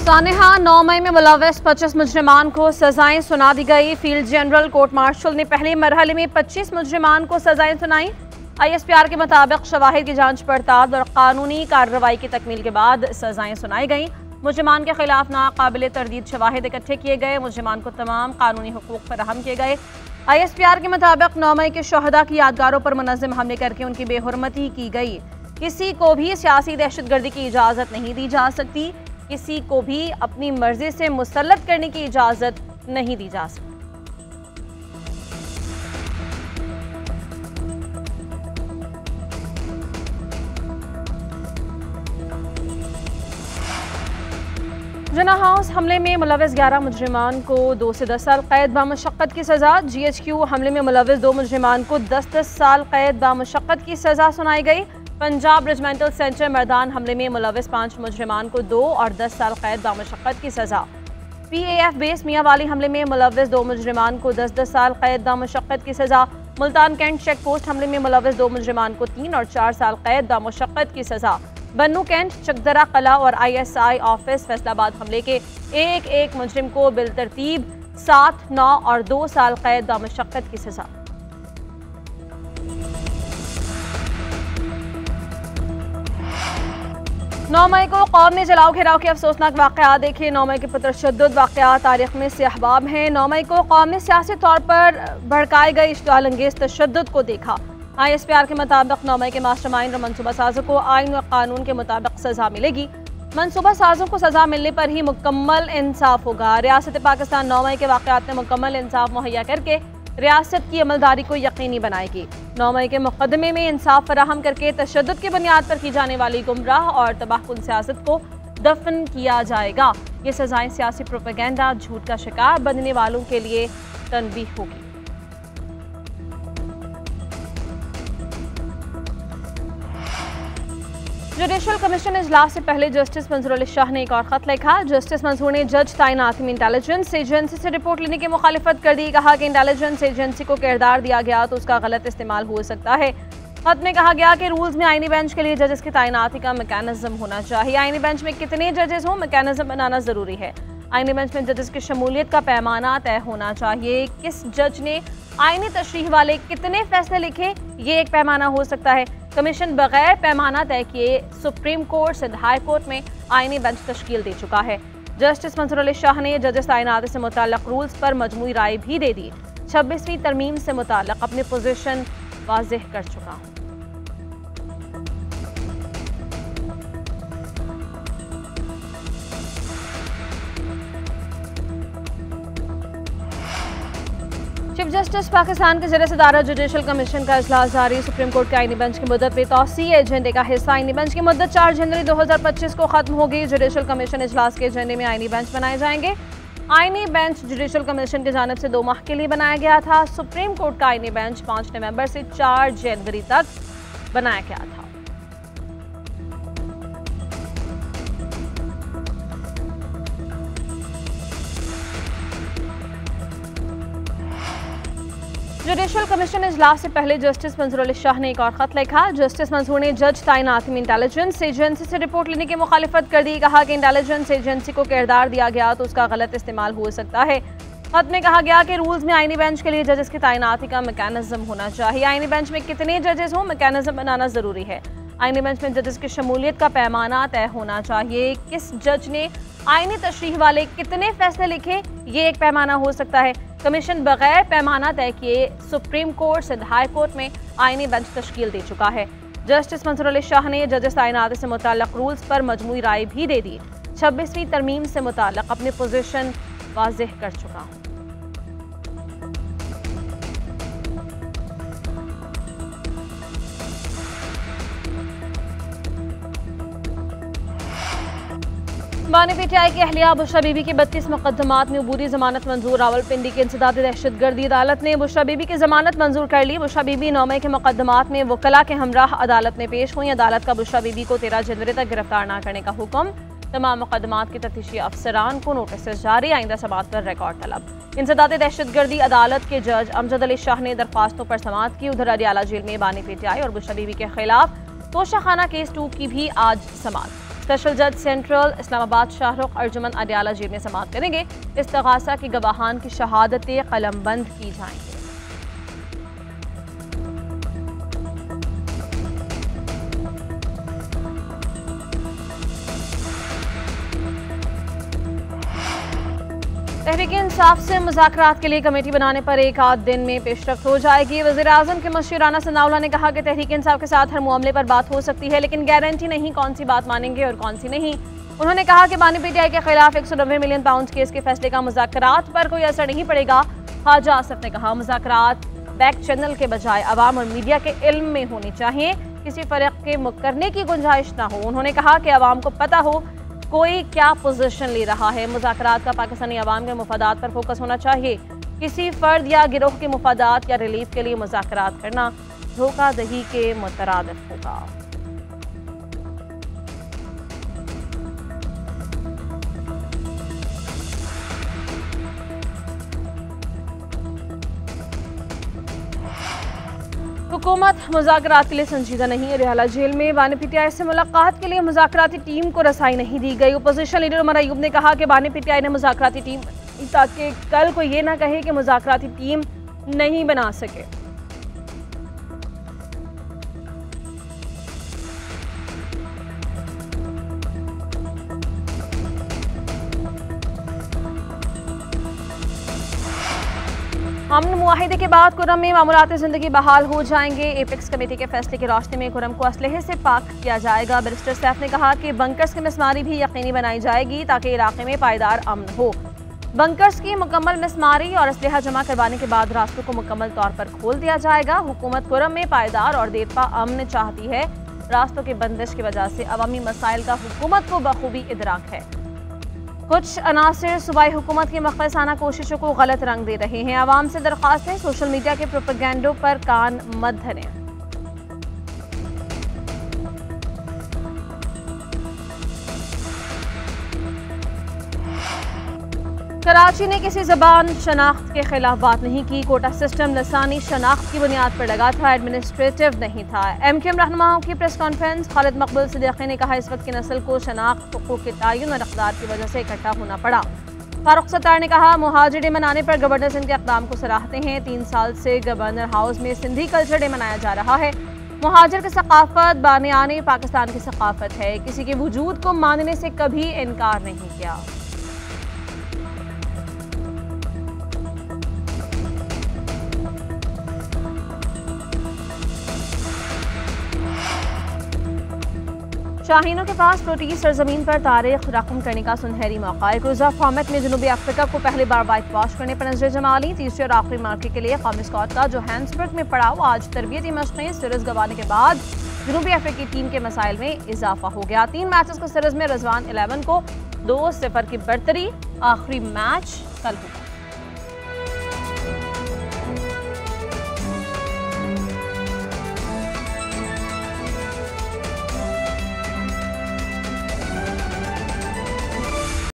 सानेहा 9 मई में मुलव्वस 25 मुजरिमान को सजाएं सुना दी गई। फील्ड जनरल कोर्ट मार्शल ने पहले मरहले में 25 मुजरिमान को सजाएं सुनाई। ISPR के मुताबिक शवाहिद की जांच पड़ताल और कानूनी कार्रवाई की तकमील के बाद सजाएं सुनाई गई। मुजरिमान के खिलाफ नाकाबिल तरदीद शवाहिद इकट्ठे किए गए। मुजरिमान को तमाम कानूनी हुकूक फराहम किए गए। ISPR के मुताबिक 9 मई के शहदा की यादगारों पर मुनज़्ज़म हमले करके उनकी बेहुरमती की गई। किसी को भी सियासी दहशतगर्दी की इजाज़त नहीं दी जा सकती। किसी को भी अपनी मर्जी से मुसल्लत करने की इजाज़त नहीं दी जा सकती। जना हाउस हमले में मुलव्वस 11 मुजरिमान को 2 से 10 साल कैद बामुशक्कत की सज़ा। GHQ हमले में मुलव्वस 2 मुजरिमान को 10-10 साल कैद बामुशक्कत की सज़ा सुनाई गई। पंजाब रेजिमेंटल सेंटर मैदान हमले में मुलव्वस 5 मुजरिमान को 2 और 10 साल कैद बामुशक्कत की सज़ा। PAF बेस मियां वाली हमले में मुलव्वस 2 मुजरिमान को 10-10 साल कैद बामुशक्कत की सज़ा। मुल्तान कैंट चेक पोस्ट हमले में मुलव्वस 2 मुजरिमान को 3 और 4 साल कैद बामुशक्कत की सज़ा। बन्नू कैंट, चकदरा कला और ISI ऑफिस फैसलाबाद हमले के एक मुजरिम को बिलतरतीब 7, 9 और 2 साल कैद बामुशक्कत की सज़ा। नौ मई को कौम में जलाओ घेराव के अफसोसनाक वाक़यात देखे। 9 मई के पुरतशद्दुद वाक़यात तारीख में से अहबाब हैं। 9 मई को कौम ने सियासी तौर पर भड़काए गए इश्तिआल अंगेज़ तशद्दुद को देखा। ISPR के मुताबिक 9 मई के मास्टरमाइंड और मनसूबा साजों को आइन और कानून के मुताबिक सज़ा मिलेगी। मनसूबा साजों को सज़ा मिलने पर ही मुकम्मल इंसाफ होगा। रियासत पाकिस्तान 9 मई के वाक़यात में मुकम्मल इंसाफ मुहैया करके रियासत की अमलदारी को यकीनी बनाएगी। 9 मई के मुकदमे में इंसाफ फराहम करके तशद्दुद की बुनियाद पर की जाने वाली गुमराह और तबाहकुन सियासत को दफन किया जाएगा। ये सजाएं सियासी प्रोपेगेंडा, झूठ का शिकार बनने वालों के लिए तनबीह होगी। जुडिशल कमीशन इजलास से पहले जस्टिस मंजूर अली शाह ने एक और खत लिखा। जस्टिस मंजूर ने जज तैनाती में इंटेलिजेंस एजेंसी से रिपोर्ट लेने की मुखालिफत कर दी। कहा कि इंटेलिजेंस एजेंसी को किरदार दिया गया तो उसका गलत इस्तेमाल हो सकता है। खत में कहा गया कि रूल्स में आईनी बेंच के लिए जजेस की तैनाती का मैकेनिज्म होना चाहिए। आईनी बेंच में कितने जजेस हों, मैकेनिज्म बनाना जरूरी है। आईनी बेंच में जजेस की शमूलियत का पैमाना तय होना चाहिए। किस जज ने आईनी तशरीह वाले कितने फैसले लिखे, ये एक पैमाना हो सकता है। कमीशन बगैर पैमाना तय किए supreme court, Sindh high court में आईनी बेंच तश्कील दे चुका है। जस्टिस मंजूर अली शाह ने जजेस तैनाती से मुताल्लिक रूल्स पर मजमूई राय भी दे दी। 26वीं तरमीम से मुताल्लिक अपनी पोजीशन वाज़ेह कर चुका हूँ। चीफ जस्टिस पाकिस्तान के ज़रिए सदारत जुडिशल कमीशन का इजलास जारी। सुप्रीम कोर्ट के आईनी बेंच की मुद्दत में तौसी एजेंडे का हिस्सा। आईनी बेंच की मुद्दत 4 जनवरी 2025 को खत्म होगी। जुडिशल कमीशन इजलास के एजेंडे में आईनी बेंच बनाए जाएंगे। आईनी बेंच जुडिशल कमीशन की जानिब से 2 माह के लिए बनाया गया था। सुप्रीम कोर्ट का आईनी बेंच 5 नवंबर से 4 जनवरी तक बनाया गया था। जुडिशल कमीशन इजलास से पहले जस्टिस मंजूर अली शाह ने एक और खत लिखा। जस्टिस मंजूर ने जज तैनाती में इंटेलिजेंस एजेंसी से रिपोर्ट लेने की मुखालिफत कर दी। कहा कि इंटेलिजेंस एजेंसी को किरदार दिया गया तो उसका गलत इस्तेमाल हो सकता है। खत में कहा गया कि रूल्स में आईनी बेंच के लिए जजेस की तैनाती का मैकेनिज्म होना चाहिए। आईनी बेंच में कितने जजेस हों, मैकेनिज्म बनाना जरूरी है। आईनी बेंच में जजेस की शमूलियत का पैमाना तय होना चाहिए। किस जज ने आईनी तशरीह वाले कितने फैसले लिखे, ये एक पैमाना हो सकता है। कमीशन बगैर पैमाना तय किए supreme court, Sindh high court में आईनी बेंच तश्कील दे चुका है। जस्टिस मंजूर अली शाह ने जजेस तैनाती से मुताल्लिक रूल्स पर मजमूई राय भी दे दी। 26वीं तरमीम से मुताल्लिक अपनी पोजीशन वाज़ेह कर चुका हूँ। बानी पीटीआई की अहलिया बुशरा बीबी के 32 मुकदमात में अबूरी जमानत मंजूर। रावलपिंडी की इंसदादी दहशतगर्दी अदालत ने बुशरा बीबी की जमानत मंजूर कर ली। बुशरा बीबी 9 मई के मुकदमात में वकला के हमराह अदालत में पेश हुई। अदालत का बुशरा बीबी को 13 जनवरी तक गिरफ्तार न करने का हुक्म। तमाम मुकदमात के तफ्तीशी अफसरान को नोटिस जारी। आइंदा समाअत पर रिकॉर्ड तलब। इंसदादी दहशतगर्दी अदालत के जज अमजद अली शाह ने दरख्वास्तों पर समाअत की। उधर अडियाला जेल में बानी पीटीआई और बुशरा बीबी के खिलाफ तोशाखाना केस 2 की भी आज समाअत। स्पेशल जज सेंट्रल इस्लामाबाद शाहरुख अर्जुमन अडियाला जेल में समाअत करेंगे। इस्तगासा की गवाहान की शहादतें कलमबंद की जाएंगी। तहरीक इंसाफ से मुज़ाकरात के लिए कमेटी बनाने पर एक आध दिन में पेशरफ्त हो जाएगी। वज़ीर-ए-आज़म के मशीर राना सनाउल्लाह ने कहा कि तहरीक इंसाफ के साथ हर मामले पर बात हो सकती है, लेकिन गारंटी नहीं कौन सी बात मानेंगे और कौन सी नहीं। उन्होंने कहा कि बानी पीटीआई के खिलाफ 190 मिलियन पाउंड केस के फैसले का मुज़ाकरात पर कोई असर नहीं पड़ेगा। ख्वाजा आसफ ने कहा मुज़ाकरात बैक चैनल के बजाय अवाम और मीडिया के इल्म में होने चाहिए, किसी फर्क के मुकरने की गुंजाइश न हो। उन्होंने कहा कि अवाम को पता हो कोई क्या पोजीशन ले रहा है। मुज़ाकरात का पाकिस्तानी अवाम के मुफादात पर फोकस होना चाहिए। किसी फर्द या गिरोह के मुफादात या रिलीफ के लिए मुज़ाकरात करना धोखाधड़ी के मुतरादिफ होगा। हुकूमत मुज़ाकरात के लिए संजीदा नहीं है। रियाला जेल में बानी पीटीआई से मुलाकात के लिए मुज़ाकराती टीम को रसाई नहीं दी गई। अपोजिशन लीडर उमर अयूब ने कहा कि बानी पीटीआई ने मुज़ाकराती टीम ताकि कल को ये ना कहे कि मुज़ाकराती टीम नहीं बना सके। अमन मुआहिदे के बाद कुरम में मामूलात ज़िंदगी बहाल हो जाएंगे। एपेक्स कमेटी के फैसले के रास्ते में कुरम को असलहे से पाक किया जाएगा। बैरिस्टर सैफ ने कहा कि बंकर्स की मिसमारी भी यकीनी बनाई जाएगी ताकि इलाके में पायदार अमन हो। बंकर्स की मुकम्मल मिसमारी और असलहा जमा करवाने के बाद रास्तों को मुकम्मल तौर पर खोल दिया जाएगा। हुकूमत कुरम में पायदार और देरपा अमन चाहती है। रास्तों की बंदिश की वजह से अवामी मसाइल का हुकूमत को बखूबी इदराक है। कुछ अनासिर सूबाई हुकूमत की मखलसाना कोशिशों को गलत रंग दे रहे हैं। आवाम से दरख्वास्त है सोशल मीडिया के प्रोपेगेंडो पर कान मत धरें। कराची ने किसी ज़बान शनाख्त के खिलाफ बात नहीं की। कोटा सिस्टम लसानी शनाख्त की बुनियाद पर लगा था, एडमिनिस्ट्रेटिव नहीं था। एमक्यूएम रहनुमाओं की प्रेस कॉन्फ्रेंस। खालिद मकबूल सिद्दीकी ने कहा इस वक्त की नस्ल को शनाख्त, हुकूक के तयन और इक़्तिदार की वजह से इकट्ठा होना पड़ा। फारूक सत्तार ने कहा मुहाजिर डे मनाने पर गवर्नर सिंध के इक़दाम को सराहते हैं। 3 साल से गवर्नर हाउस में सिंधी कल्चर डे मनाया जा रहा है। मुहाजिर की सकाफत बानियाने पाकिस्तान की सकाफत है। किसी के वजूद को मानने से कभी इनकार नहीं किया। शाहीनों के पास प्रोटीज सरजमीन पर तारीख रकम करने का सुनहरी मौका। एक रोज़ा फॉर्मेट में जनूबी अफ्रीका को पहली बार वाइट वॉश करने पर नजर जमा ली। तीसरे और आखिरी मौके के लिए कौमी स्क्वाड का जोहान्सबर्ग में पड़ाव आज तरबियती मशक़ें। सीरीज गंवाने के बाद जनूबी अफ्रीकी टीम के मसाइल में इजाफा हो गया। 3 मैचेस को सीरीज में रिजवान 11 को 2-0 की बढ़तरी। आखिरी मैच कल होगा।